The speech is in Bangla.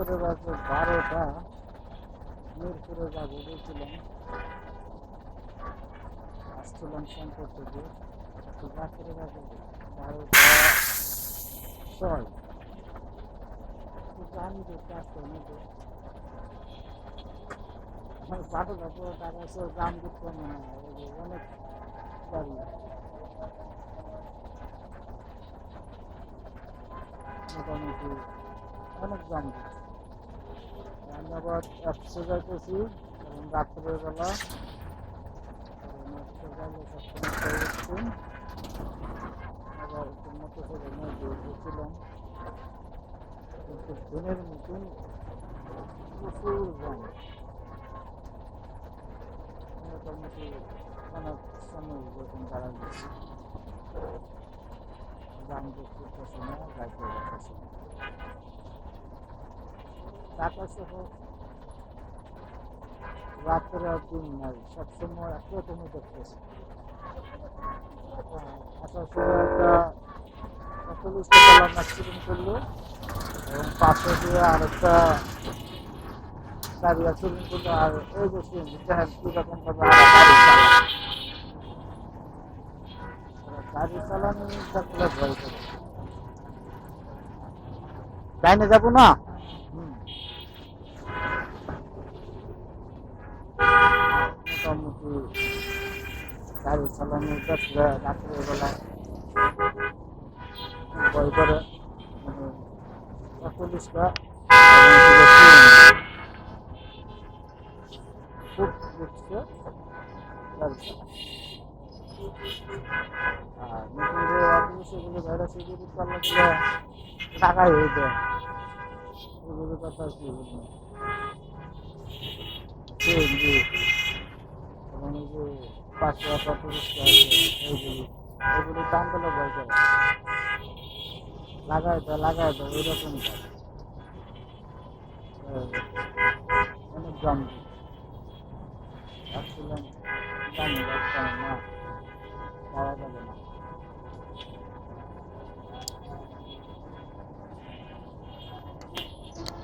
রাত্রে বাজে 12টা। মিরপুরে যাবো বলছিলাম, আসছিলাম শ্যামপুর থেকে। রাত্রে বাজে 12টা 6। জানি দেখতে আসতে হবে, পাঠক তারা সব দাম দিচ্ছে মনে হয় অনেক গাড়ি, মোটামুটি অনেক দাম দিচ্ছে। আমি আবার অ্যাপসে যাইতেছি, কারণ রাত্রেবেলা অ্যাপসে যাইলে সবসময় উঠছি। আবার একটু মোটরসাইকেল নিয়ে গিয়েছিলাম, কিন্তু দিনের মতন প্রচুর দাম, মোটামুটি অনেক সময় যখন দাঁড়াই গেছি, দাম দেখতে সময় যাইতে যাচ্ছে ঢাকা শহর রাতের আর দিন নাই, সবসময় একরকমই দেখতেছি। আসার সময় একটা 40 টাকা অ্যাক্সিডেন্ট করলো, এবং পাশে দিয়ে আরেকটা গাড়ি অ্যাক্সিডেন্ট করলো। আর এই যে দেখেন কীরকম ভাবে গাড়ি চালানো দেখলে ভয় করে। ডাইনে যাবো না। মোটামুটি গাড়ি চালানো দেখলে রাত্রেবেলা ভয় করে, মানে পুলিশরা খুব বুঝছে গাড়ি চালানো। আর নতুন যে অফিসগুলো ভাইরাস এগুলো চালা দিলে টাকাই হয়ে যায়, এগুলো কথা কি বলবো। সিএনজি এবং এই যে পাঁচশো পুলিশরা আছে, এইগুলি দাম পেলে ভয় করে, লাগাই দেয় এইরকম অনেক দাম ভাবছিলাম দাম না পাওয়া যাবে না।